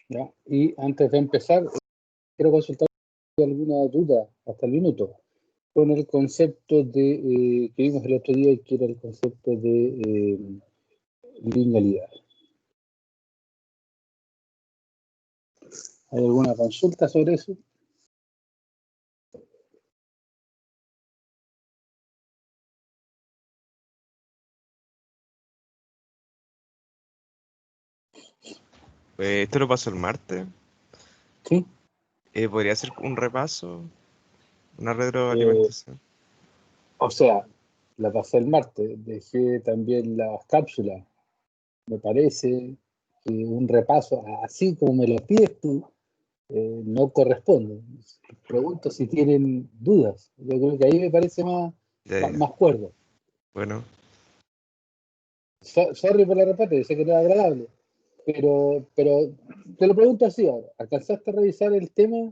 ¿Ya? Y antes de empezar, quiero consultar alguna duda hasta el minuto con el concepto de que vimos el otro día, que era el concepto de linealidad. ¿Hay alguna consulta sobre eso? Esto lo pasó el martes. Sí. ¿Podría ser un repaso? ¿Una Eh, retroalimentación? o sea, la pasé el martes, dejé también las cápsulas. Me parece que un repaso, así como me lo pides tú, no corresponde. Pregunto si tienen dudas. Yo creo que ahí me parece Ya, ya. más cuerdo. Bueno, Sorry por la repite, sé que no es agradable, pero te lo pregunto así ahora. ¿Alcanzaste a revisar el tema?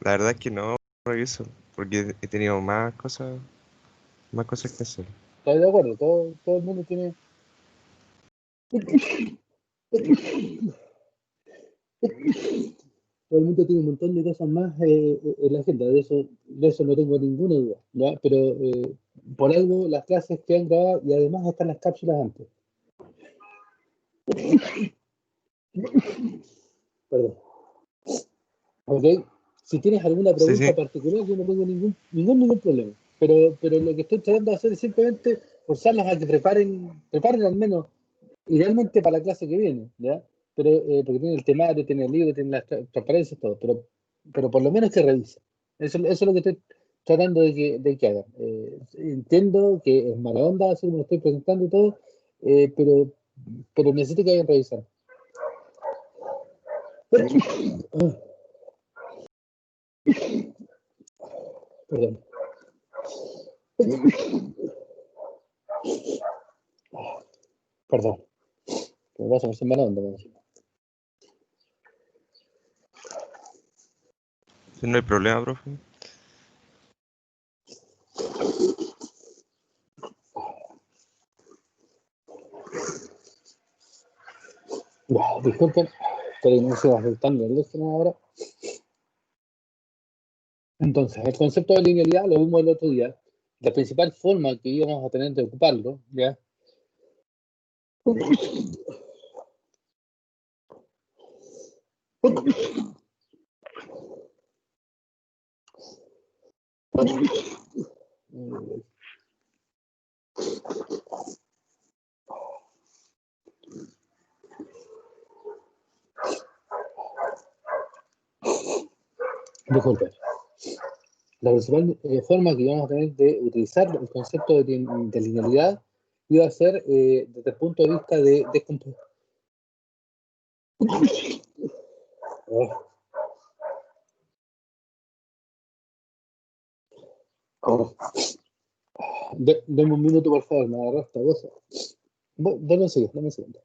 la verdad es que no reviso, porque he tenido más cosas que hacer. Estoy de acuerdo, todo el mundo tiene. Todo el mundo tiene un montón de cosas más en la agenda, de eso no tengo ninguna duda, ¿ya? Pero por algo las clases quedan grabadas y además están las cápsulas antes. Perdón. ¿Ok? Si tienes alguna Sí, pregunta sí. particular, yo no tengo ningún problema. Pero lo que estoy tratando de hacer es simplemente forzarlas a que preparen al menos, idealmente para la clase que viene, ¿ya? Pero, porque tiene el temario, tiene el libro, tiene las transparencias, todo, pero por lo menos que revisen. Eso es lo que estoy tratando de que hagan. Entiendo que es mala onda, así como lo estoy presentando y todo, pero necesito que hayan revisado. Perdón. Perdón. Me pasa por ser mala onda. No hay problema, profe. Disculpen, estoy no se va afectando el teléfono ahora. Entonces, el concepto de linealidad lo vimos el otro día. La principal forma que íbamos a tener de ocuparlo, ¿ya? Disculpen. La principal forma que íbamos a tener de utilizar el concepto de linealidad iba a ser desde el punto de vista de descomposición. Deme un minuto, por favor, me agarró esta cosa. Dame un segundo, dame un segundo.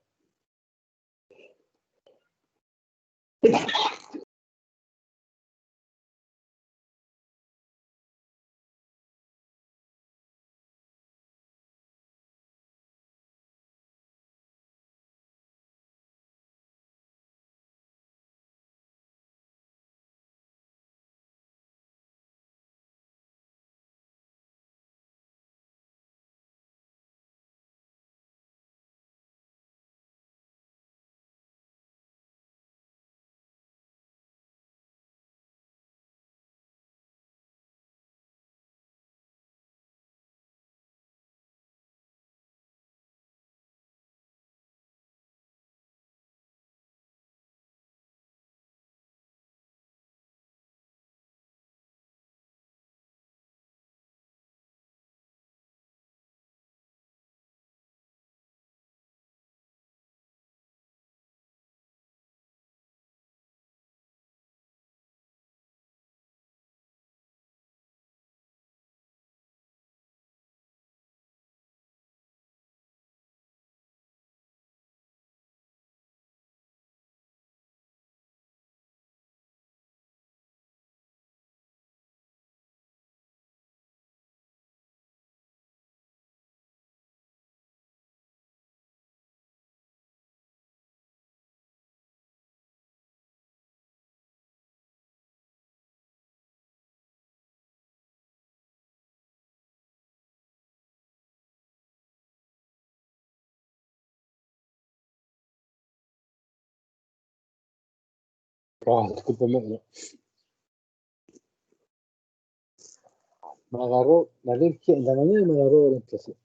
Discúlpame, me agarró la alergia en la mañana y me agarró la inflación.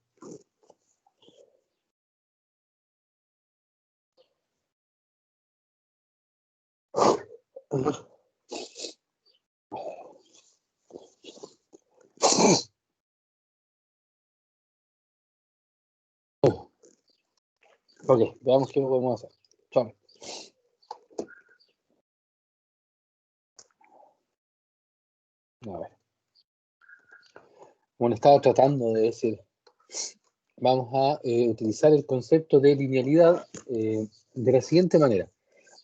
Ok, veamos qué podemos hacer. Chao. A ver. Como le estaba tratando de decir, vamos a utilizar el concepto de linealidad de la siguiente manera.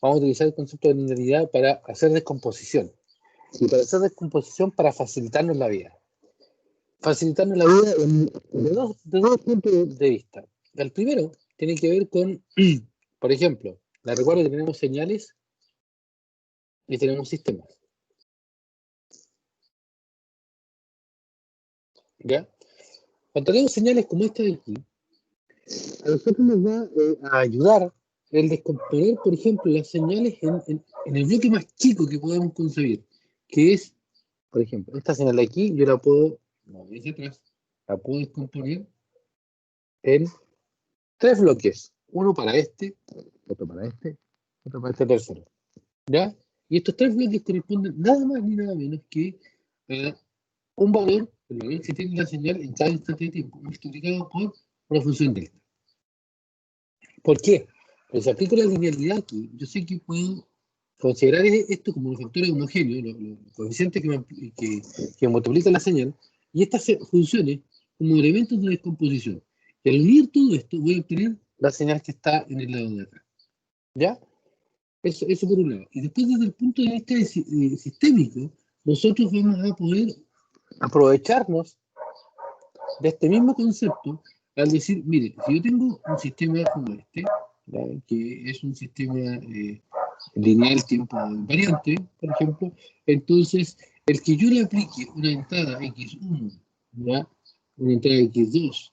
Vamos a utilizar el concepto de linealidad para hacer descomposición. Y para hacer descomposición para facilitarnos la vida. Facilitarnos la vida de dos puntos de vista. El primero tiene que ver con, por ejemplo, les recuerdo que tenemos señales y tenemos sistemas. ¿Ya? Cuando tenemos señales como esta de aquí, a nosotros nos va a ayudar el descomponer, por ejemplo, las señales en el bloque más chico que podemos concebir, que es, por ejemplo, esta señal de aquí, yo la puedo, mover hacia atrás, la puedo descomponer en tres bloques, uno para este, otro para este tercero, ¿ya? Y estos tres bloques corresponden nada más ni nada menos que un valor, el valor que tiene la señal en cada instante de tiempo, multiplicado por una función delta. ¿Por qué? Pues si aplico la linealidad aquí, yo sé que puedo considerar esto como un factor homogéneo, los coeficientes que multiplican la señal, y estas funciones como elementos de descomposición. Y al unir todo esto, voy a obtener la señal que está en el lado de acá. ¿Ya? Eso por un lado. Y después, desde el punto de vista sistémico, nosotros vamos a poder aprovecharnos de este mismo concepto al decir, mire, si yo tengo un sistema como este, ¿ya? Que es un sistema lineal tiempo invariante, por ejemplo, entonces el que yo le aplique una entrada X1, ¿ya? Una entrada X2,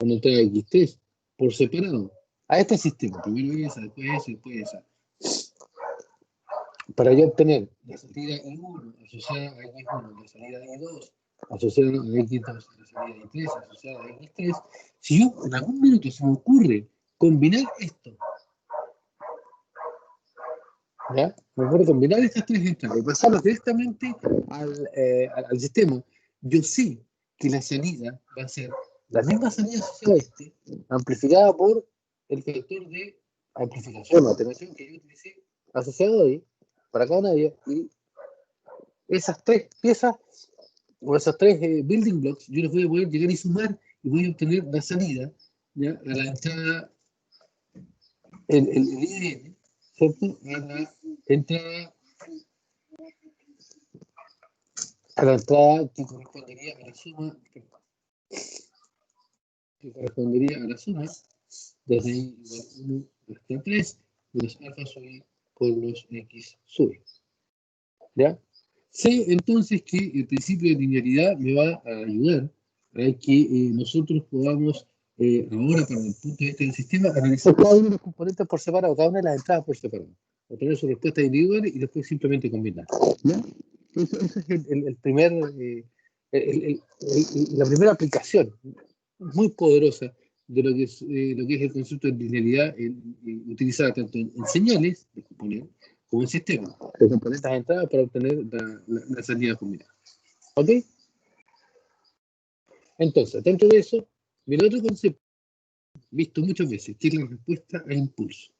una entrada X3, por separado, a este sistema, primero esa, después esa, después esa, para yo obtener la salida I1 asociada a X1, la salida I2 asociada a X2, la salida I3 asociada a X3, si yo en algún minuto se me ocurre combinar esto, ¿ya? Me ocurre combinar estas tres entradas y pasarlas directamente al sistema, yo sé que la salida va a ser la misma salida asociada a este, amplificada por el factor de amplificación o atenuación que yo utilicé asociado ahí, para cada una de ellas, y esas tres piezas o esos tres building blocks, yo los voy a poder llegar y sumar y voy a obtener la salida, ¿ya? A la entrada, el IDN, ¿cierto? A la entrada que correspondería a la suma, desde I igual 1 hasta 3, de los alfa sub I por los X sub I. ¿Ya? Sé entonces que el principio de linealidad me va a ayudar a que nosotros podamos, ahora, para el punto de vista del sistema, analizar cada uno de los componentes por separado, cada una de las entradas por separado, obtener sus respuestas individuales y después simplemente combinar. ¿Ya? Ese es el primer, la primera aplicación muy poderosa de lo que es el concepto de linealidad utilizada tanto en señales de componentes como en sistemas de componentes de entrada para obtener la salida combinada. ¿Ok? Entonces, dentro de eso, viene otro concepto visto muchas veces, que es la respuesta a impulso.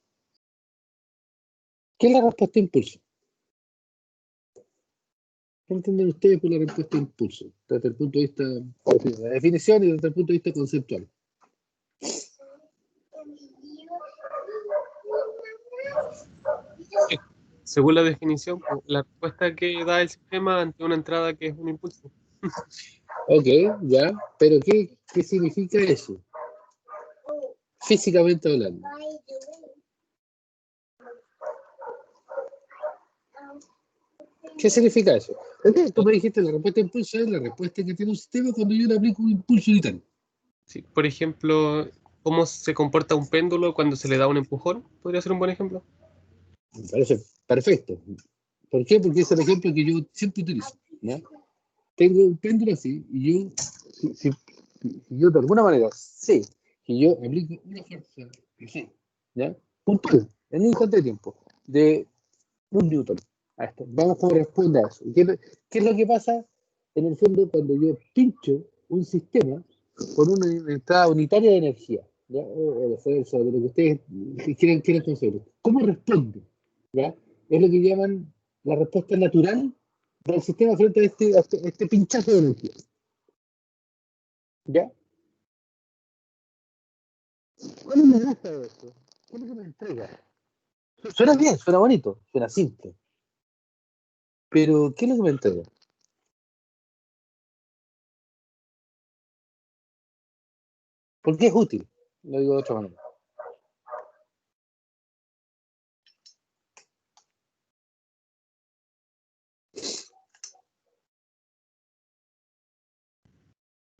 ¿Qué es la respuesta a impulso? ¿Qué entienden ustedes por la respuesta a impulso? Desde el punto de vista de la definición y desde el punto de vista conceptual. Según la definición, la respuesta que da el sistema ante una entrada que es un impulso. Ok, ya, pero ¿qué significa eso? Físicamente hablando. ¿Qué significa eso? Okay, tú me dijiste la respuesta a impulso es la respuesta que tiene un sistema cuando yo le aplico un impulso unitario. Sí, por ejemplo, ¿cómo se comporta un péndulo cuando se le da un empujón? ¿Podría ser un buen ejemplo? Me parece Perfecto. ¿Por qué? Porque es el ejemplo que yo siempre utilizo. ¿Ya? Tengo un péndulo así y yo, si yo de alguna manera sé que yo aplico una fuerza, que sé, ¿ya? Puntual, en un instante de tiempo, de 1 Newton a esto. Vamos cómo responde a eso. ¿Qué es lo que pasa en el fondo cuando yo pincho un sistema con una entrada unitaria de energía? ¿Ya? O de fuerza, de lo que ustedes quieren conseguir. ¿Cómo responde? ¿Ya? Es lo que llaman la respuesta natural del sistema frente a este pinchazo de energía. ¿Ya? ¿Cuál es la gracia de esto? ¿Qué es lo que me entrega? Suena bien, suena bonito, suena simple. Pero, ¿qué es lo que me entrega? ¿Por qué es útil? Lo digo de otra manera.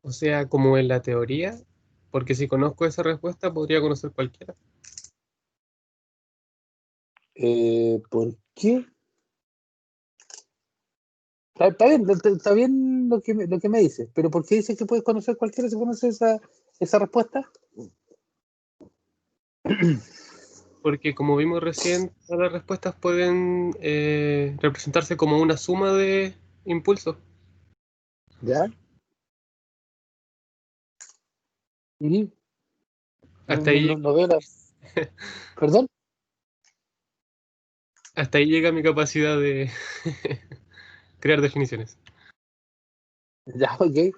O sea, como en la teoría, porque si conozco esa respuesta podría conocer cualquiera. ¿Por qué? Está bien lo que me dices, pero ¿por qué dices que puedes conocer cualquiera si conoce esa respuesta? Porque como vimos recién, todas las respuestas pueden representarse como una suma de impulsos. ¿Ya? Y no, Hasta no, ahí, no, no veo la... ¿Perdón? hasta ahí llega mi capacidad de crear definiciones. Ya, ok.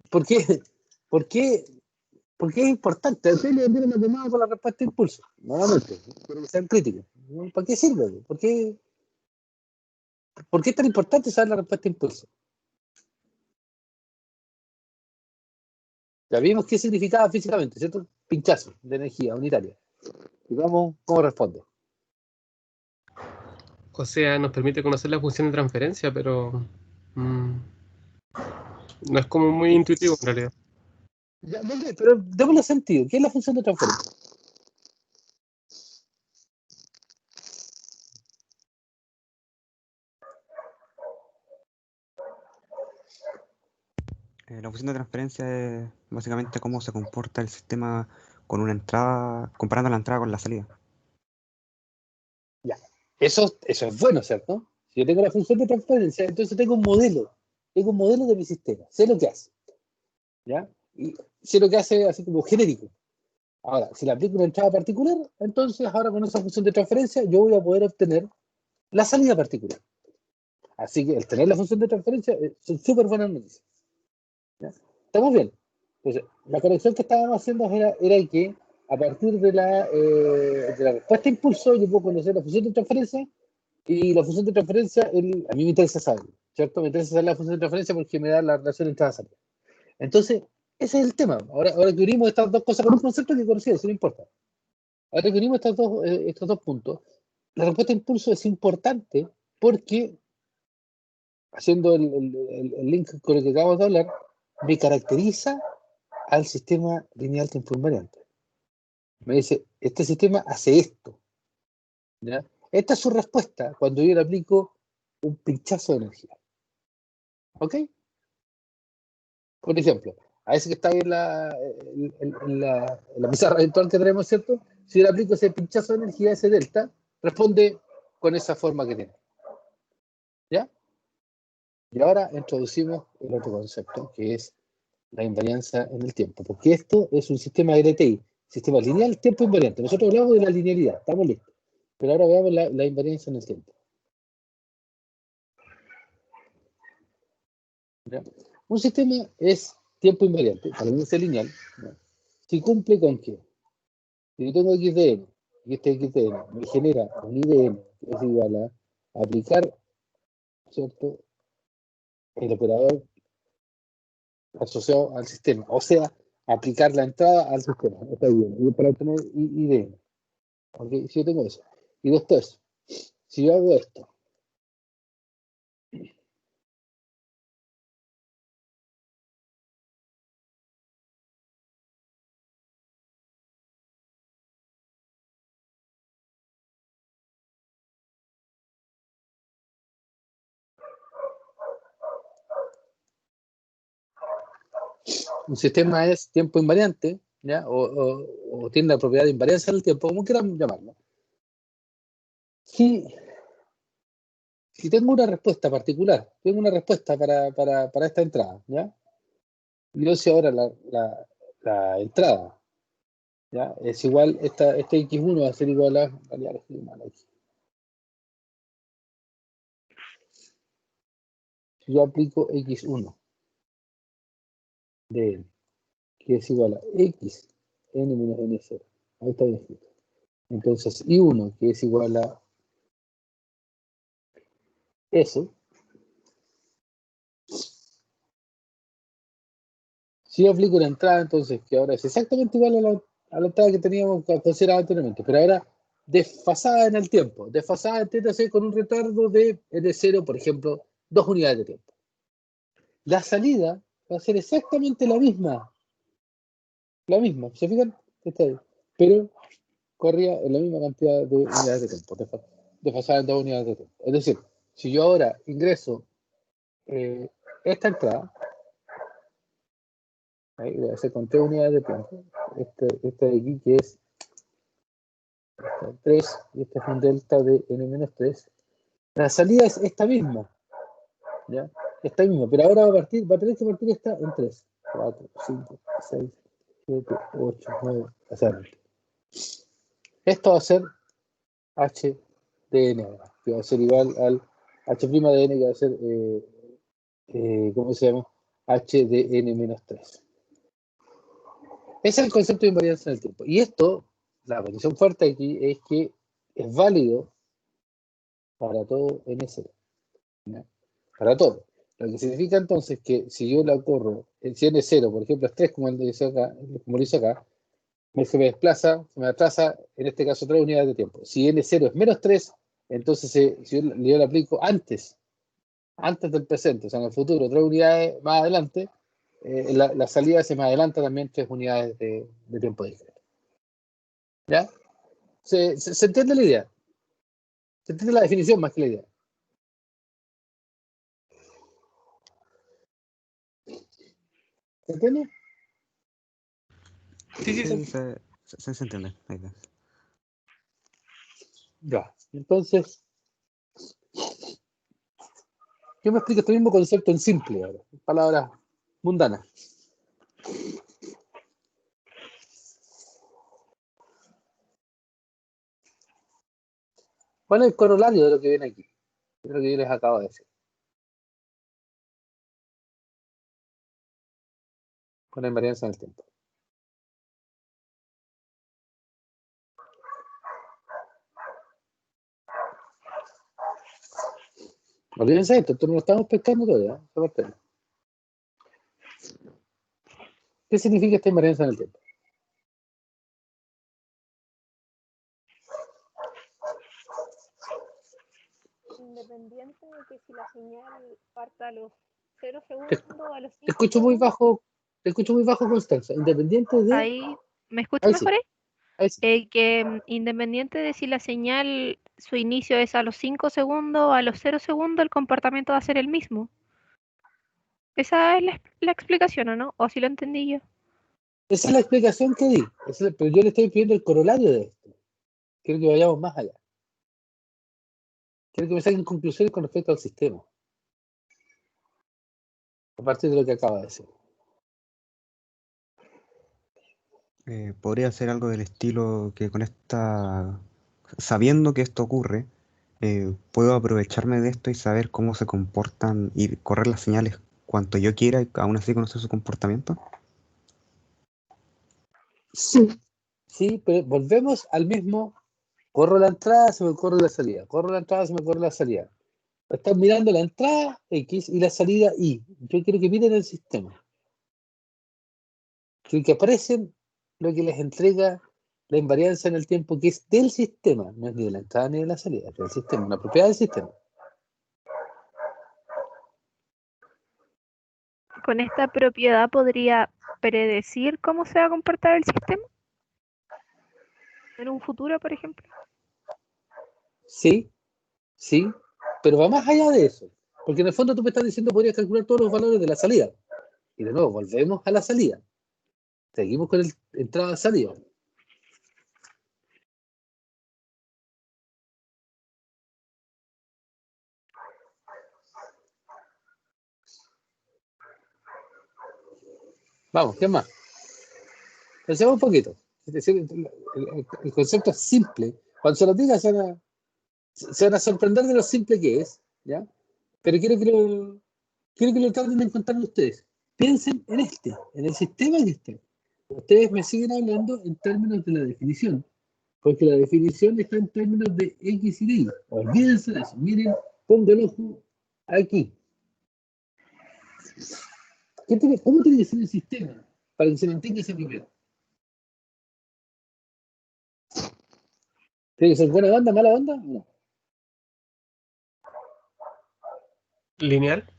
¿Por qué? ¿Por qué? ¿Por qué es importante? Ustedes le vendieron la tomada con la respuesta de impulso. Nuevamente, quiero que sean críticos. ¿No? ¿Para qué sirve? ¿Por qué es tan importante saber la respuesta de impulso? Ya vimos qué significaba físicamente, ¿cierto? Pinchazo de energía unitaria. Y vamos, ¿cómo responde? O sea, nos permite conocer la función de transferencia, pero mm, no es como muy intuitivo en realidad. Ya, no sé, pero démosle sentido. ¿Qué es la función de transferencia? La función de transferencia es básicamente cómo se comporta el sistema con una entrada, comparando la entrada con la salida. Ya. Eso es bueno, ¿cierto? Si yo tengo la función de transferencia, entonces tengo un modelo. Tengo un modelo de mi sistema. Sé lo que hace. ¿Ya? Y sé lo que hace así como genérico. Ahora, si le aplico una entrada particular, entonces ahora con esa función de transferencia yo voy a poder obtener la salida particular. Así que el tener la función de transferencia son súper buenas noticias. ¿Ya? ¿Estamos bien? Entonces, la corrección que estábamos haciendo era que a partir de la respuesta a impulso yo puedo conocer la función de transferencia y la función de transferencia, a mí me interesa saber, ¿cierto? Me interesa saber la función de transferencia porque me da la relación entrada-salida. Entonces, ese es el tema. Ahora que unimos estas dos cosas con un concepto que conocía, eso no importa. Ahora que unimos estos dos puntos, la respuesta a impulso es importante porque, haciendo el link con lo que acabamos de hablar, me caracteriza al sistema lineal tiempo invariante. Me dice, este sistema hace esto. ¿Ya? Esta es su respuesta cuando yo le aplico un pinchazo de energía. ¿Ok? Por ejemplo, a ese que está ahí en la pizarra virtual que tenemos, ¿cierto? Si yo le aplico ese pinchazo de energía, ese delta, responde con esa forma que tiene. ¿Ya? Y ahora introducimos el otro concepto, que es la invarianza en el tiempo, porque esto es un sistema LTI, sistema lineal tiempo invariante. Nosotros hablamos de la linealidad, estamos listos. Pero ahora veamos la invarianza en el tiempo. ¿Ya? Un sistema es tiempo invariante, para mí es lineal, ¿ya? Si cumple con que, si yo tengo XDN y este XDN me genera un IDN que es igual a aplicar, ¿cierto?, el operador asociado al sistema, o sea, aplicar la entrada al sistema, está bien, y para obtener IDN. ¿Okay? Si yo tengo eso. Y después, si yo hago esto, un sistema es tiempo invariante, ¿ya? O tiene la propiedad de invariancia en el tiempo, como quieran llamarlo. Si tengo una respuesta particular, tengo una respuesta para esta entrada, ¿ya? Yo si ahora la entrada, ¿ya? Es igual, este x1 va a ser igual a, yo aplico x1 de n, que es igual a x n menos n0. Ahí está bien escrito. Entonces, i1, que es igual a S, si yo aplico una entrada, entonces, que ahora es exactamente igual a la entrada que teníamos considerado anteriormente, pero ahora desfasada en el tiempo, desfasada en TTC con un retardo de n0, por ejemplo, 2 unidades de tiempo. La salida va a ser exactamente la misma, ¿se fijan? Está ahí. Pero corría en la misma cantidad de unidades de tiempo, desfasada en 2 unidades de tiempo. Es decir, si yo ahora ingreso esta entrada, ahí voy a hacer con 3 unidades de tiempo, esta de aquí que es 3, y este es un delta de n-3, la salida es esta misma, ¿ya? Esta misma, pero ahora va a tener que partir esta en 3, 4, 5, 6, 7, 8, 9, hacia adelante. Esto va a ser h de n, que va a ser igual al h' de n, que va a ser, ¿cómo se llama? H de n-3. Ese es el concepto de invariancia en el tiempo. Y esto, la condición fuerte aquí es que es válido para todo n0. ¿Ya? Para todo. Lo que significa entonces que si yo la corro, si n0, por ejemplo, es 3, como lo hice acá, se me desplaza, se me atrasa, en este caso 3 unidades de tiempo. Si n0 es menos 3, entonces si yo la aplico antes del presente, o sea, en el futuro, 3 unidades más adelante, la salida se me adelanta también 3 unidades de tiempo discreto. ¿Ya? ¿Se entiende la idea? ¿Se entiende la definición más que la idea? ¿Se entiende? Sí, Sí, se entiende. Ahí está. Ya. Entonces, yo me explico este mismo concepto en simple, ahora, en palabras mundanas. ¿Cuál es el corolario de lo que viene aquí? De lo que yo les acabo de decir. Con la invariancia en el tiempo. Olvídense de esto, no lo estamos pescando todavía. ¿Qué significa esta invariancia en el tiempo? Independiente de que si la señal parta a los 0 Te, segundos o a los te 5 escucho muy segundos. bajo, Constanza. Independiente de. Ahí, ¿me escucha Ahí sí, mejor? ahí sí. Que independiente de si la señal, su inicio es a los 5 segundos o a los 0 segundos, el comportamiento va a ser el mismo. Esa es la explicación, ¿o no? ¿O si lo entendí yo? Esa es la explicación que di. Pero yo le estoy pidiendo el corolario de esto. Quiero que vayamos más allá. Quiero que me saquen conclusiones con respecto al sistema. A partir de lo que acaba de decir. Podría ser algo del estilo que sabiendo que esto ocurre, puedo aprovecharme de esto y saber cómo se comportan y correr las señales cuanto yo quiera y aún así conocer su comportamiento. Sí. Sí, pero volvemos al mismo. Corro la entrada, se me corre la salida. Corro la entrada, se me corre la salida. Están mirando la entrada X y la salida Y. Yo quiero que miren el sistema. Quiero que aprecien lo que les entrega la invariancia en el tiempo, que es del sistema. No es ni de la entrada ni de la salida, es del sistema, una propiedad del sistema. Con esta propiedad podría predecir cómo se va a comportar el sistema en un futuro, por ejemplo. Sí, sí, pero va más allá de eso. Porque en el fondo tú me estás diciendo podrías calcular todos los valores de la salida. Y de nuevo, volvemos a la salida. Seguimos con el entrada-salida. Vamos, ¿qué más? Pensemos un poquito. Es decir, el concepto es simple. Cuando se lo diga se van a sorprender de lo simple que es, ¿ya? Pero quiero que lo traten de encontrar ustedes. Piensen en el sistema que está. Ustedes me siguen hablando en términos de la definición, porque la definición está en términos de X y de Y. Olvídense de eso. Miren, pongo el ojo aquí. ¿Cómo tiene que ser el sistema para que se mantenga ese primero? ¿Tiene que ser buena banda, mala banda? No. ¿Lineal?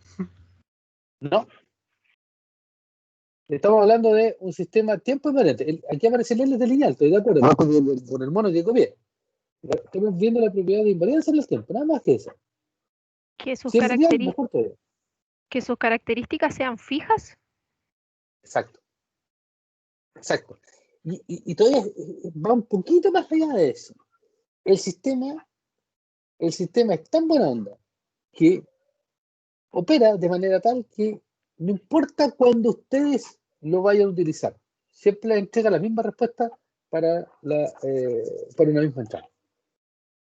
No. Estamos hablando de un sistema tiempo invariante. Aquí aparece el L de lineal, estoy de acuerdo, más con el mono que copié. Estamos viendo la propiedad de invariancia en el tiempo, nada más que eso. Que sus, Si es lineal, caracteri- mejor todavía. que sus características sean fijas. Exacto. Exacto. Y todavía va un poquito más allá de eso. El sistema es tan buena onda que opera de manera tal que no importa cuándo ustedes lo vayan a utilizar, siempre les entrega la misma respuesta para una misma entrada. O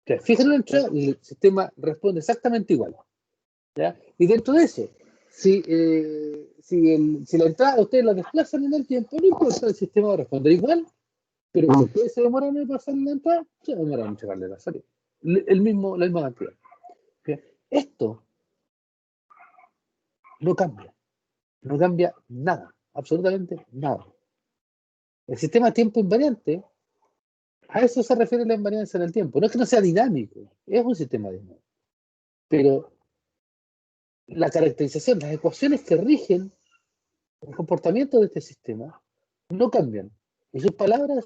sea, fíjense en la entrada y el sistema responde exactamente igual, ¿ya? Y dentro de eso, si la entrada ustedes la desplazan en el tiempo, no importa, el sistema va a responder igual, pero como ustedes se demoran en pasar en la entrada, se demoran en entregarle la salida. La misma cantidad. ¿Ya? Esto no cambia nada, absolutamente nada. El sistema tiempo invariante, a eso se refiere la invariancia en el tiempo. No es que no sea dinámico, es un sistema dinámico. Pero la caracterización, las ecuaciones que rigen el comportamiento de este sistema no cambian. Y sus palabras,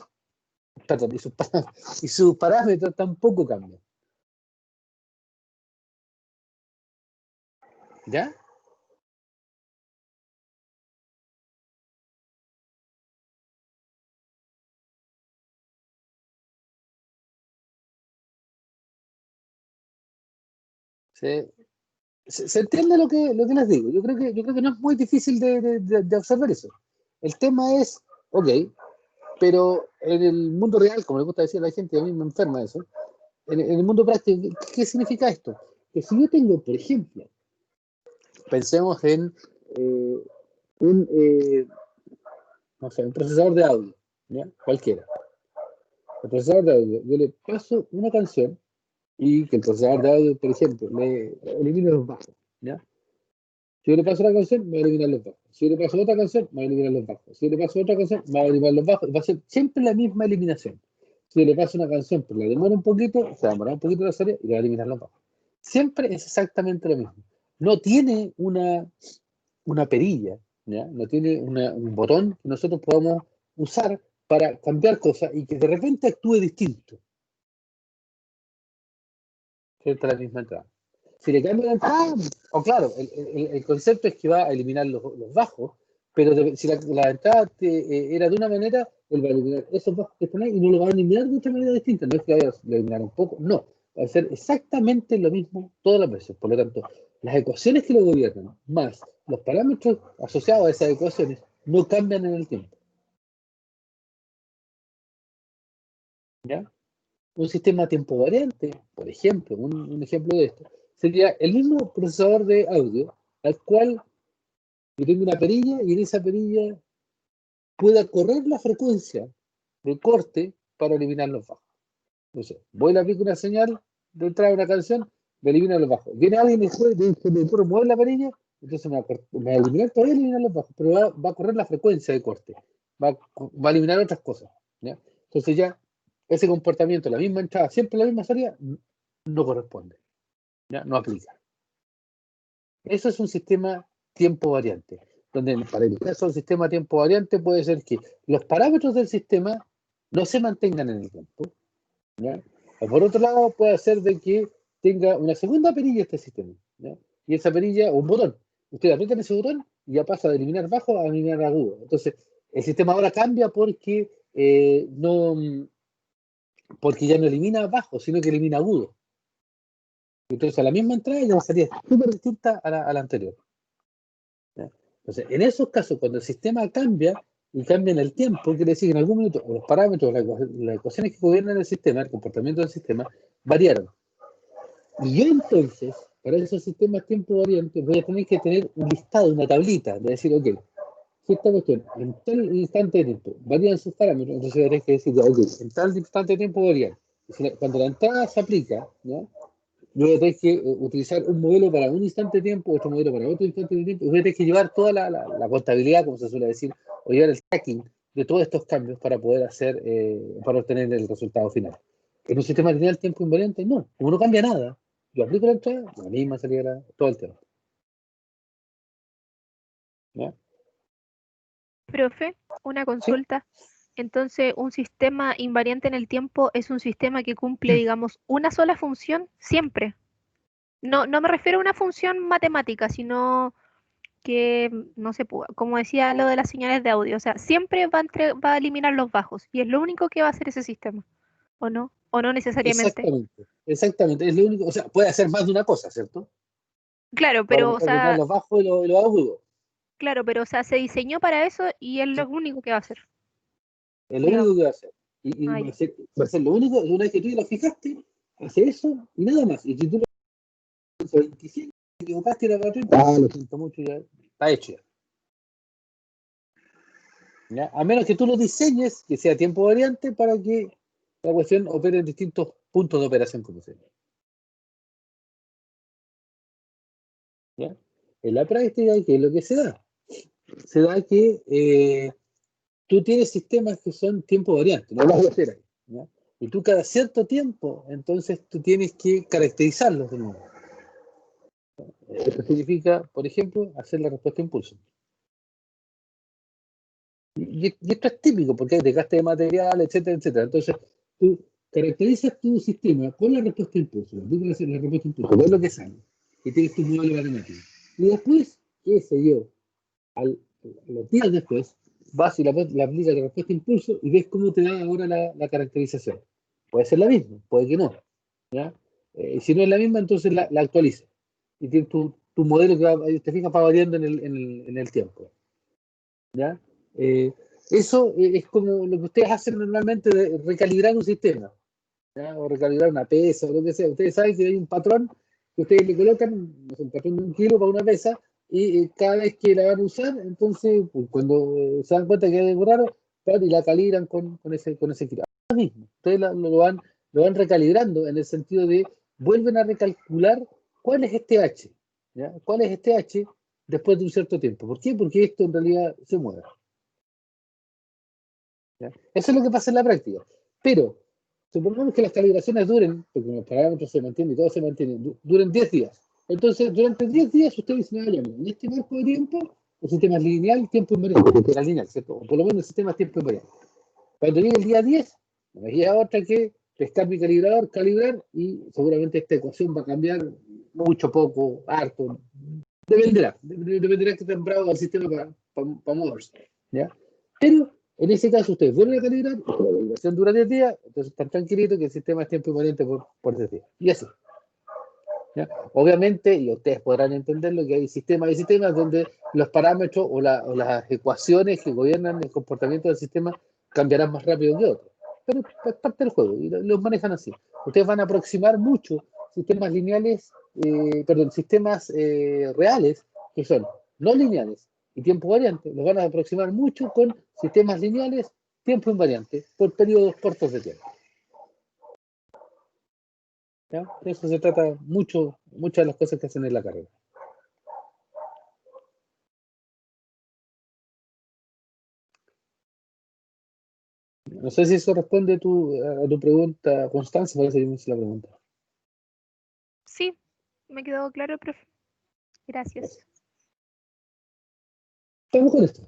perdón, y sus parámetros tampoco cambian. ¿Ya? ¿Se entiende lo que les digo? Yo creo que no es muy difícil de observar eso. El tema es, ok, pero en el mundo real, como le gusta decir a la gente, a mí me enferma eso, en el mundo práctico, ¿qué significa esto? Que si yo tengo, por ejemplo, pensemos en un, no sé, un procesador de audio, ¿ya? Cualquiera. El procesador de audio, yo le paso una canción y que el procesador de audio, por ejemplo, le elimine los bajos, ¿ya? Si yo le paso una canción, me va a eliminar los bajos. Si yo le paso otra canción, me va a eliminar los bajos. Si yo le paso otra canción, me va a eliminar los bajos. Va a ser siempre la misma eliminación. Si yo le paso una canción, pero la demora un poquito, se va a demorar un poquito la salida y le va a eliminar los bajos. Siempre es exactamente lo mismo. No tiene una perilla, ¿ya? No tiene un botón que nosotros podamos usar para cambiar cosas y que de repente actúe distinto. Frente a la misma entrada. Si le cambio la entrada, o claro, el concepto es que va a eliminar los bajos, pero si la entrada era de una manera, él va a eliminar esos bajos que están ahí y no lo va a eliminar de otra manera distinta. No es que vaya a eliminar un poco, no. Va a ser exactamente lo mismo todas las veces. Por lo tanto, las ecuaciones que lo gobiernan, más los parámetros asociados a esas ecuaciones, no cambian en el tiempo. ¿Ya? Un sistema tiempo variante, por ejemplo, un ejemplo de esto, sería el mismo procesador de audio al cual yo tengo una perilla y en esa perilla pueda correr la frecuencia de corte para eliminar los bajos. Entonces, voy a le aplico una señal de entrada de una canción, me elimina los bajos. Viene alguien y me ocurre mover la perilla, entonces me va a eliminar, todavía eliminar los bajos, pero va a correr la frecuencia de corte, va a eliminar otras cosas. ¿Ya? Entonces ya ese comportamiento, la misma entrada, siempre la misma salida, no corresponde, ¿ya? No aplica. Eso es un sistema tiempo variante, donde para el caso del sistema tiempo variante puede ser que los parámetros del sistema no se mantengan en el tiempo, ¿ya? O por otro lado puede ser de que tenga una segunda perilla este sistema, ¿ya? Y esa perilla, un botón, usted aprieta ese botón ya pasa de eliminar bajo a eliminar agudo. Entonces, el sistema ahora cambia porque porque ya no elimina bajo, sino que elimina agudo. Entonces, a la misma entrada ya sería súper distinta a la anterior. ¿Ya? Entonces, en esos casos, cuando el sistema cambia y cambia en el tiempo, quiere decir que en algún momento los parámetros, las ecuaciones que gobiernan el sistema, el comportamiento del sistema, variaron. Y yo entonces, para esos sistemas tiempo variantes, voy a tener que tener un listado, una tablita, de decir, ok, si esta cuestión en tal instante de tiempo varían sus parámetros, entonces tendré que decir, ya, ok, en tal instante de tiempo varían. Cuando la entrada se aplica, ¿ya? Yo voy a tener que utilizar un modelo para un instante de tiempo, otro modelo para otro instante de tiempo, y voy a tener que llevar toda la contabilidad, como se suele decir, o llevar el tracking de todos estos cambios para poder para obtener el resultado final. En un sistema lineal tiempo invariante, no, como no cambia nada, yo aplico la entrada, la misma salida, todo el tema. ¿Ya? Profe, una consulta. Entonces, un sistema invariante en el tiempo es un sistema que cumple, digamos, una sola función siempre. No, no me refiero a una función matemática, sino que, no sé, como decía lo de las señales de audio, o sea, siempre va a eliminar los bajos y es lo único que va a hacer ese sistema, ¿o no? ¿O no necesariamente? Exactamente, es lo único, o sea, puede hacer más de una cosa, ¿cierto? Claro, Para pero, o poder eliminar sea, los bajos y los agudos. claro, pero, o sea, se diseñó para eso y es lo único que va a hacer, Es lo único digamos. que va a hacer. Y Ah, va a ser lo único, una vez que tú ya lo fijaste, hace eso y nada más. Y si tú lo 25, te equivocaste y era para 30, lo siento mucho, ya está hecho. ¿Ya? A menos que tú lo diseñes, que sea tiempo variante, para que la cuestión opere en distintos puntos de operación, como se llama. ¿Ya? En la práctica, ¿qué es lo que se da? Se da que tú tienes sistemas que son tiempo variante, no los vas a hacer ahí. ¿Ya? Y tú cada cierto tiempo, entonces tú tienes que caracterizarlos de nuevo. Esto significa, por ejemplo, hacer la respuesta a impulso. Y esto es típico porque hay desgaste de material, etcétera, etcétera. Entonces, tú caracterizas tu sistema con la respuesta a impulso. Tú quieres hacer la respuesta a impulso, ves lo que sale. Y tienes tu modelo matemático. Y después, qué sé yo, a los días después, vas y le aplicas la respuesta a impulso y ves cómo te da ahora la caracterización. Puede ser la misma, puede que no. ¿Ya? Si no es la misma, entonces la actualizas. Y tienes tu modelo que te fijas, va variando en el tiempo. ¿Ya? Eso es como lo que ustedes hacen normalmente de recalibrar un sistema, ¿ya? O recalibrar una pesa o lo que sea. Ustedes saben que hay un patrón que ustedes le colocan, no sé, un patrón de 1 kilo para una pesa, y cada vez que la van a usar, entonces pues, cuando se dan cuenta que hay algo raro, y la calibran con ese kilo. Lo mismo, ustedes lo van recalibrando en el sentido de vuelven a recalcular cuál es este H, ¿ya? ¿Cuál es este H después de un cierto tiempo? ¿Por qué? Porque esto en realidad se mueve. ¿Ya? Eso es lo que pasa en la práctica. Pero, supongamos que las calibraciones duren, porque los parámetros se mantienen y todo se mantiene, duren 10 días. Entonces, durante 10 días usted dice, no, ya, en este marco de tiempo, el sistema es lineal, tiempo invariante, porque era lineal, ¿cierto? O por lo menos el sistema es tiempo invariante. Cuando llegue el día 10, no me queda otra que pescar mi calibrador, calibrar, y seguramente esta ecuación va a cambiar mucho, poco, harto. Dependerá que tan bravo el sistema para moverse. ¿Ya? Pero en ese caso, ustedes vuelven a calibrar, la calibración dura 10 días, entonces están tranquilitos que el sistema es tiempo invariante por 10 días. Y así. ¿Ya? Obviamente, y ustedes podrán entenderlo, que hay sistemas donde los parámetros o las ecuaciones que gobiernan el comportamiento del sistema cambiarán más rápido que otros. Pero es parte del juego y los manejan así. Ustedes van a aproximar mucho sistemas lineales, sistemas reales que son no lineales y tiempo variante, los van a aproximar mucho con sistemas lineales, tiempo invariante, por periodos cortos de tiempo. ¿Ya? De eso se trata muchas de las cosas que hacen en la carrera. No sé si eso responde a tu pregunta, Constanza, parece que me hice la pregunta. Sí, me quedó claro, profe. Gracias. Estamos con esto.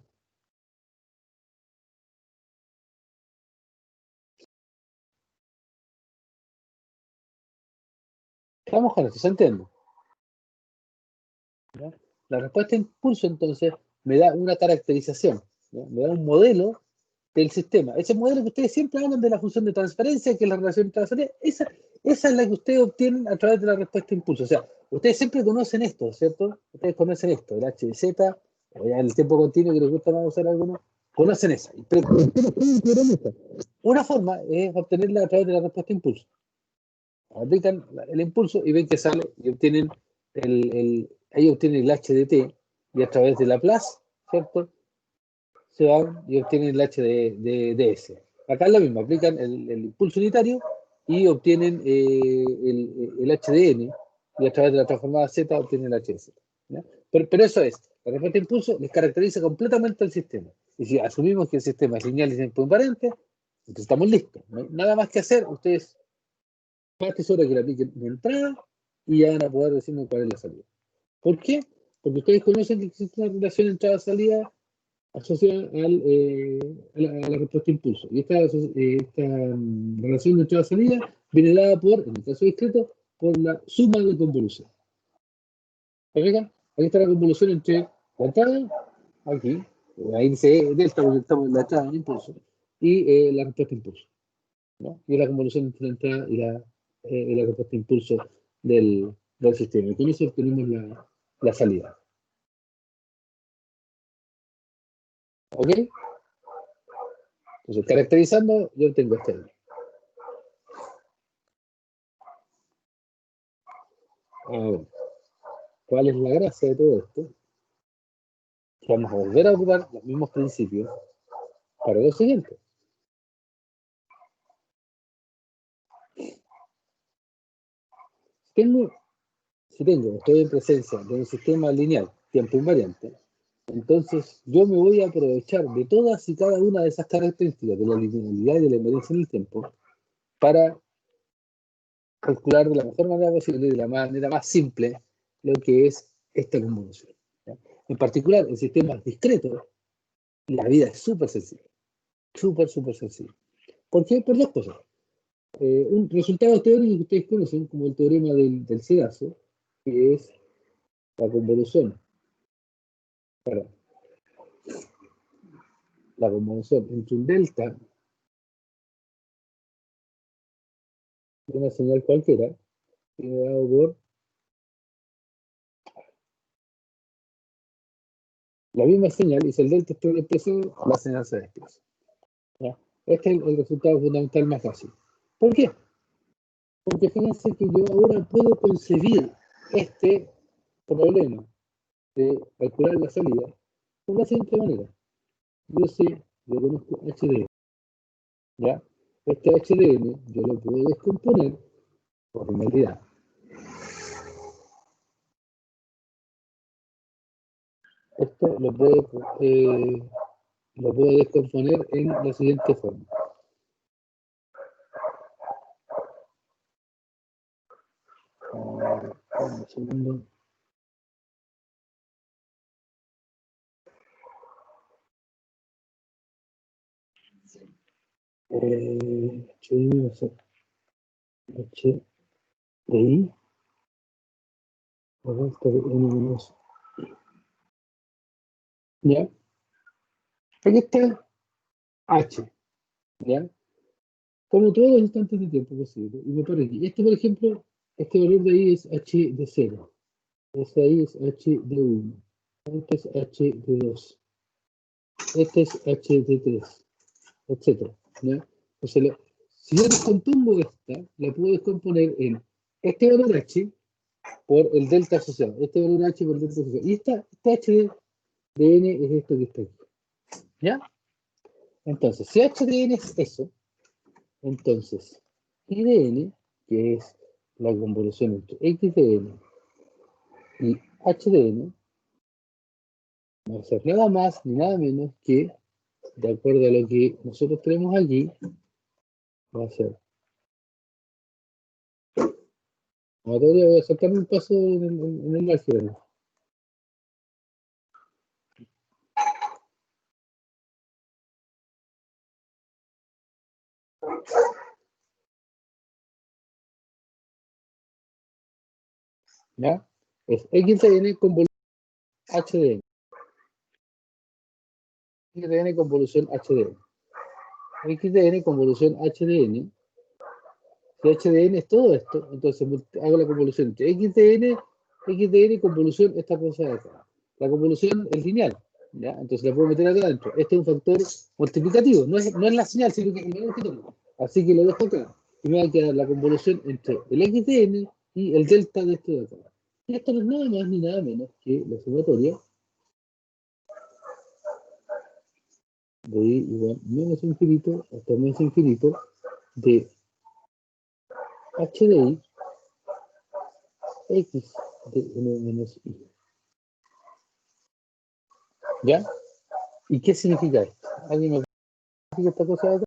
Estamos con esto, ¿se entiende? ¿Ya? La respuesta a impulso, entonces, me da una caracterización, ¿ya? Me da un modelo del sistema. Ese modelo que ustedes siempre hablan de la función de transferencia, que es la relación entre la salida, esa es la que ustedes obtienen a través de la respuesta impulso. O sea, ustedes siempre conocen esto, ¿cierto? Ustedes conocen esto, el H de Z, o ya el tiempo continuo que les gusta más usar algunos, conocen esa. Pero una forma es obtenerla a través de la respuesta impulso. Aplican el impulso y ven que sale y obtienen ahí obtienen el H de T y a través de Laplace, ¿cierto? Se van y obtienen el H de S. Acá es lo mismo, aplican el impulso unitario y obtienen el H de N y a través de la transformada Z obtienen el H de Z. ¿Ya? Pero eso es, la respuesta de impulso les caracteriza completamente el sistema. Y si asumimos que el sistema es lineal y tiempo invariante, entonces estamos listos. No hay nada más que hacer, ustedes parte sobre que le apliquen de entrada y ya van a poder decirme cuál es la salida. ¿Por qué? Porque ustedes conocen que existe una relación entrada-salida asociada a la respuesta impulso. Y esta relación de entrada-salida viene dada por, en el caso discreto, por la suma de convolución. ¿Se fijan? Aquí está la convolución entre la entrada, aquí, ahí dice delta porque estamos en la entrada de impulso, y la respuesta impulso. ¿No? Y la convolución entre la entrada y la respuesta impulso del sistema. Y con eso obtenemos la salida. ¿Ok? Entonces, caracterizando, yo tengo este ahí. Ahora, ¿cuál es la gracia de todo esto? Vamos a volver a ocupar los mismos principios para lo siguiente. Estoy en presencia de un sistema lineal, tiempo invariante, entonces yo me voy a aprovechar de todas y cada una de esas características de la linealidad y de la invariancia en el tiempo para calcular de la mejor manera posible, de la manera más simple, lo que es esta convolución. ¿Ya? En particular, en sistemas discretos, la vida es súper sencilla. Súper sencilla. ¿Por qué? Por dos cosas. Un resultado teórico que ustedes conocen como el teorema del sedazo, que es la convolución. La convolución entre un delta de una señal cualquiera, tiene dado por la misma señal, y si el delta está expresado, la señal se desplaza. ¿Ya? Este es el resultado fundamental más fácil. ¿Por qué? Porque fíjense que yo ahora puedo concebir este problema de calcular la salida de la siguiente manera. Yo conozco HDN. ¿Ya? Este HDN yo lo puedo descomponer por linealidad. Esto lo puedo descomponer en la siguiente forma. Un segundo. HDI va a ser HDI por delta de N menos. ¿Ya? Aquí está H. ¿Ya? Como todos los instantes de tiempo posible. Y me pone aquí. Este, por ejemplo, este valor de ahí es H de 0. Este ahí es H de 1. Este es H de 2. Este es H de 3. Etcétera. ¿Ya? Entonces, si yo descompongo esta, la puedo descomponer en este valor H por el delta asociado. Este valor H por el delta asociado. Y este H de N es esto que está aquí. ¿Ya? Entonces, si H de N es eso, entonces I de N, que es la convolución entre X de N y H de N, no va a ser nada más ni nada menos que, de acuerdo a lo que nosotros tenemos aquí, va a ser. Ahora voy a sacar un paso en el álgebra. ¿Ya? Es X de N con volumen H de N. XDN convolución HDN. XDN convolución HDN. Si HDN es todo esto, entonces hago la convolución entre XDN convolución esta cosa de acá. La convolución es lineal, ¿ya? Entonces la puedo meter acá adentro. Este es un factor multiplicativo, no es la señal, sino que es el valor que tomo. Así que lo dejo acá. Y me va a quedar la convolución entre el XDN y el delta de esto de acá. Y esto no es nada más ni nada menos que la sumatoria de I igual menos infinito hasta menos infinito de H de I X de N menos I. ¿Ya? ¿Y qué significa esto? ¿Alguien me explica esta cosa de acá?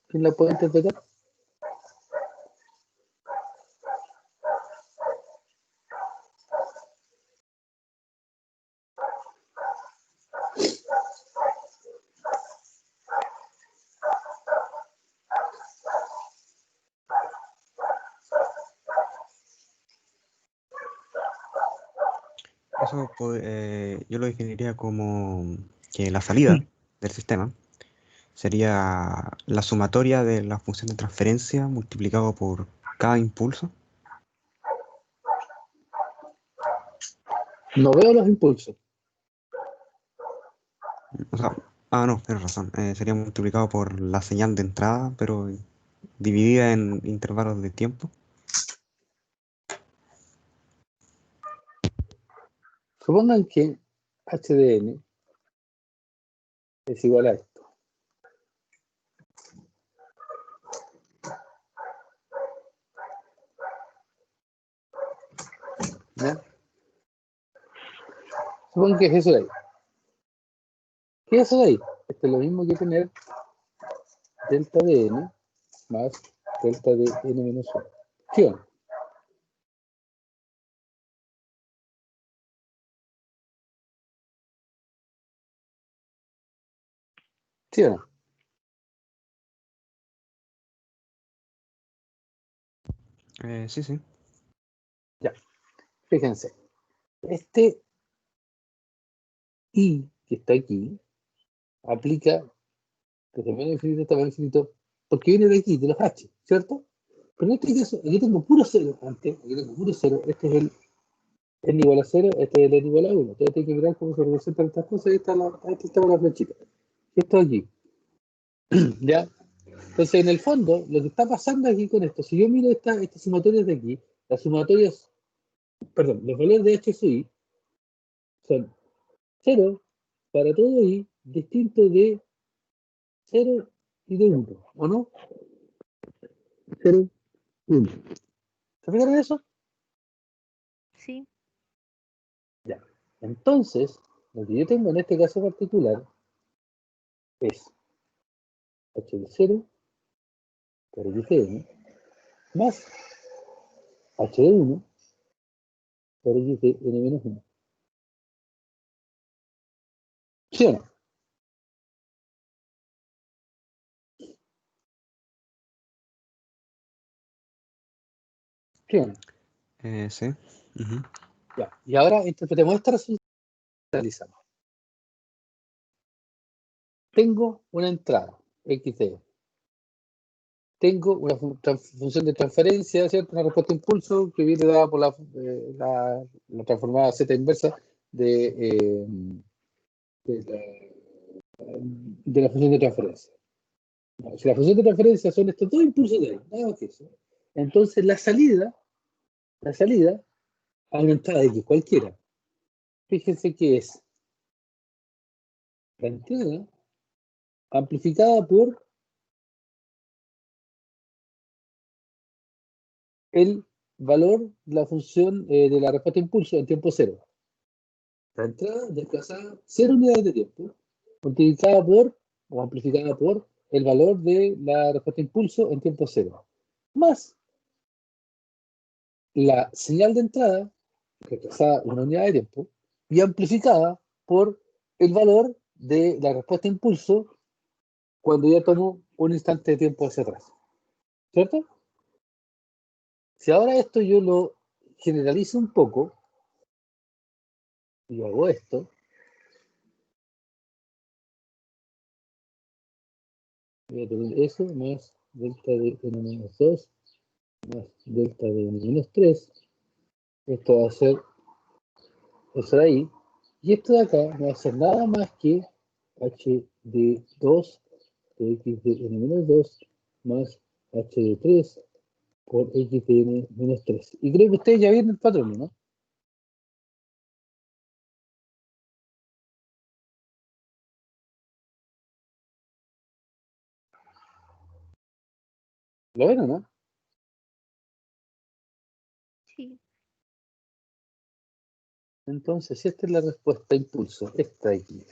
¿Quién la puede interpretar? Eso yo lo definiría como que la salida del sistema sería la sumatoria de la función de transferencia multiplicado por cada impulso. No veo los impulsos. O sea, no, tienes razón. Sería multiplicado por la señal de entrada, pero dividida en intervalos de tiempo. Supongan que HDN es igual a esto. ¿Ya? Supongan que es eso de ahí. ¿Qué es eso de ahí? Esto es lo mismo que tener delta de N más delta de N menos 1. ¿Sí o no? ¿Sí o no? Sí, sí. Ya. Fíjense. Este I que está aquí aplica desde menos infinito hasta menos infinito porque viene de aquí, de los H, ¿cierto? Pero en este caso, aquí tengo puro cero antes, aquí tengo puro cero, este es el n igual a 0, este es el n igual a 1. Entonces hay que mirar cómo se representan estas cosas, ahí está la flechita. Esto aquí, ¿ya? Entonces, en el fondo, lo que está pasando aquí con esto, si yo miro estas sumatorias de aquí, las sumatorias, perdón, los valores de H sub I son 0 para todo I distinto de 0 y de 1, ¿o no? 0, 1. ¿Se fijaron eso? Sí. Ya. Entonces, lo que yo tengo en este caso particular es H de 0 por X de N más H de 1 por X de N menos 1. ¿Sí o no? ¿Sí o no? Sí. Ujú. Ya. Y ahora interpretemos esta resultado. Realizamos. Tengo una entrada, X de N. Tengo una función de transferencia, ¿cierto? Una respuesta de impulso que viene dada por la transformada Z inversa de la función de transferencia. No, si la función de transferencia son estos dos impulsos de ahí, nada más que eso. Entonces la salida a una entrada X cualquiera. Fíjense que es la entrada amplificada por el valor de la función de la respuesta de impulso en tiempo cero. La entrada desplazada 0 unidades de tiempo, multiplicada por o amplificada por el valor de la respuesta de impulso en tiempo cero, más la señal de entrada, desplazada 1 unidad de tiempo, y amplificada por el valor de la respuesta de impulso cuando ya tomo un instante de tiempo hacia atrás. ¿Cierto? Si ahora esto yo lo generalizo un poco, y hago esto, Voy a tener eso más delta de n-2 más delta de n-3. Esto va a ser eso de ahí. Y esto de acá no va a ser nada más que h de 2 de x de n-2 más h de 3 por x de n-3. Y creo que ustedes ya vieron el patrón, ¿no? ¿Lo ven o no? Sí. Entonces, esta es la respuesta a impulso, esta de aquí.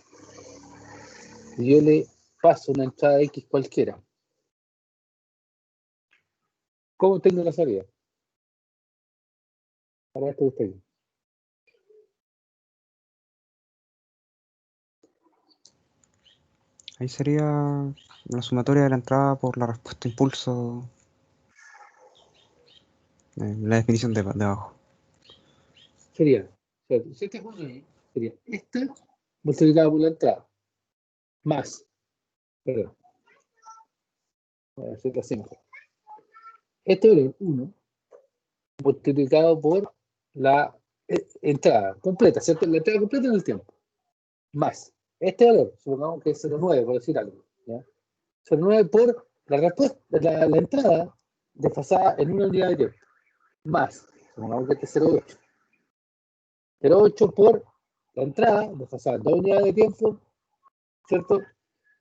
Y yo le paso una entrada X cualquiera. ¿Cómo tengo la salida? Para esto que está aquí. Ahí sería la sumatoria de la entrada por la respuesta impulso. La definición de abajo. Sería, o sea, si este juego ahí, sería esta multiplicada por la entrada, más, perdón, voy a hacer la simple. Este valor 1 multiplicado por la entrada completa, ¿cierto? La entrada completa en el tiempo, más este valor, supongamos que es 0,9, por decir algo, ¿ya? 0,9 por la respuesta, la entrada desfasada en una unidad de tiempo, más, supongamos que este es 0,8. 0,8 por la entrada desfasada en 2 unidades de tiempo, ¿cierto?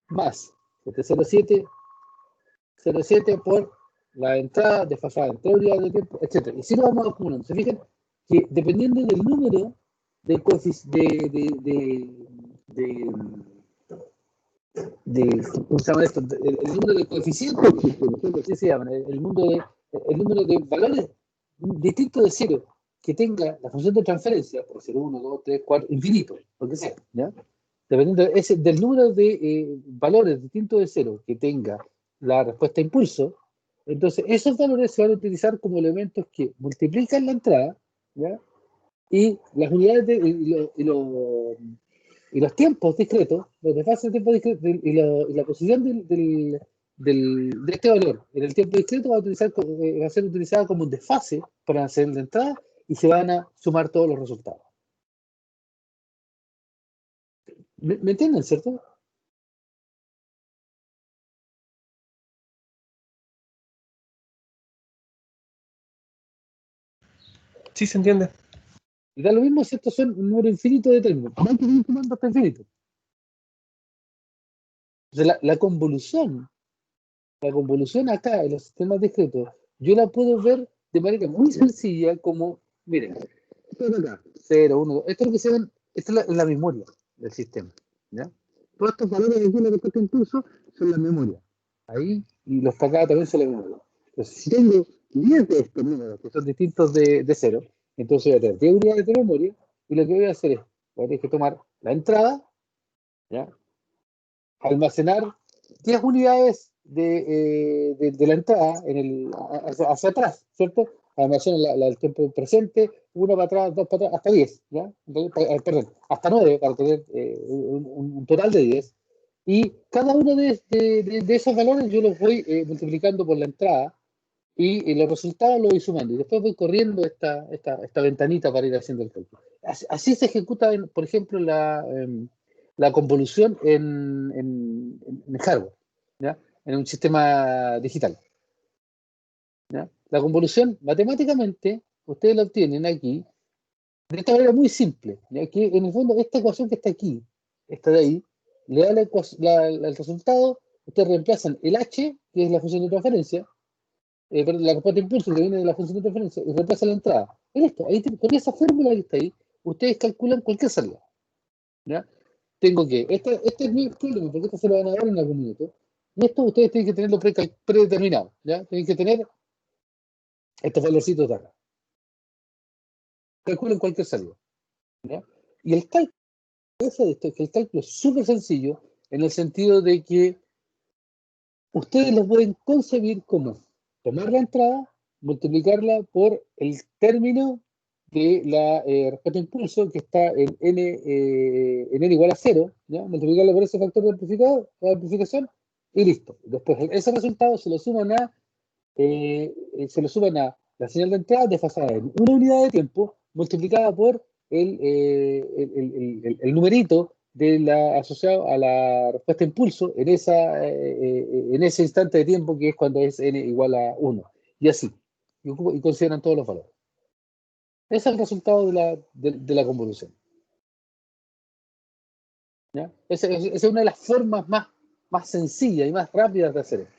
Más este 0,7 por la entrada desfasada en 3 unidades de tiempo, etc. Y si lo vamos acumulando, se fijan que dependiendo del número de ¿cómo se llama esto? El número de coeficientes, ¿qué se llama? El número de valores distintos de cero que tenga la función de transferencia, por ser 1, 2, 3, 4, infinito, lo que sea, ¿ya? Dependiendo del número de valores distintos de cero que tenga la respuesta a impulso, entonces esos valores se van a utilizar como elementos que multiplican la entrada, ¿ya? Y las unidades y los tiempos discretos, los desfases de tiempo discreto y la posición de este valor en el tiempo discreto va a ser utilizada como un desfase para hacer la entrada y se van a sumar todos los resultados. ¿Me entienden, cierto? Sí, se entiende. Y da lo mismo si estos son un número infinito de términos. No hay que ir sumando hasta infinito. Entonces, la convolución acá en los sistemas discretos, yo la puedo ver de manera muy sencilla como, miren, esto de acá, 0, 1, 2, esto es lo que se ven, esta es la memoria del sistema, ¿ya? Todos estos valores de aquí en la respuesta de impulso son la memoria. Ahí, y los de acá también son la memoria. Entonces, si tengo 10 de estos números que son distintos de 0, entonces voy a tener 10 unidades de memoria, y lo que voy a hacer es, voy a tener que tomar la entrada, ¿ya? Almacenar 10 unidades de la entrada hacia atrás, ¿cierto? Almaceno el tiempo presente, 1 para atrás, 2 para atrás, hasta 10, ¿ya? Entonces, perdón, hasta 9 para tener un total de 10. Y cada uno de esos valores yo los voy multiplicando por la entrada y los resultados los voy sumando. Y después voy corriendo esta ventanita para ir haciendo el cálculo. Así se ejecuta, por ejemplo, la convolución en hardware, ¿ya? En un sistema digital, ¿ya? La convolución, matemáticamente, ustedes la obtienen aquí de esta manera muy simple, ¿ya? Que en el fondo esta ecuación que está aquí, esta de ahí, le da el resultado, ustedes reemplazan el h, que es la función de transferencia, perdón, la respuesta de impulso que viene de la función de transferencia, y reemplaza la entrada. En esto, con esa fórmula que está ahí, ustedes calculan cualquier salida, ¿ya? Tengo que, este es mi problema, porque esto se lo van a dar en algún minuto. Y esto ustedes tienen que tenerlo predeterminado, ¿ya? Tienen que tener estos valorcitos de acá. Calculen cualquier salida, ¿ya? Y el cálculo de esto es que el cálculo es súper sencillo en el sentido de que ustedes lo pueden concebir como tomar la entrada, multiplicarla por el término de la respuesta de impulso que está en n igual a 0, ¿ya? Multiplicarlo por ese factor de amplificación y listo. Después, ese resultado se lo suman a la señal de entrada desfasada en una unidad de tiempo multiplicada por el numerito asociado a la respuesta de impulso en ese instante de tiempo que es cuando es n igual a 1. Y así. Y consideran todos los valores. Ese es el resultado de la convolución. ¿Ya? Esa es una de las formas más sencillas y más rápidas de hacer esto.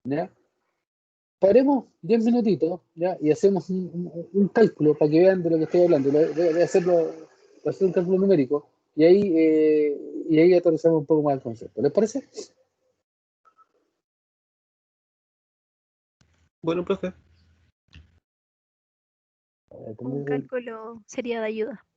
¿Ya? Paremos 10 minutitos, ¿ya? Y hacemos un cálculo para que vean de lo que estoy hablando. Voy a hacer un cálculo numérico y ahí aterrizamos un poco más el concepto. ¿Les parece? Bueno, profe. Un cálculo sería de ayuda.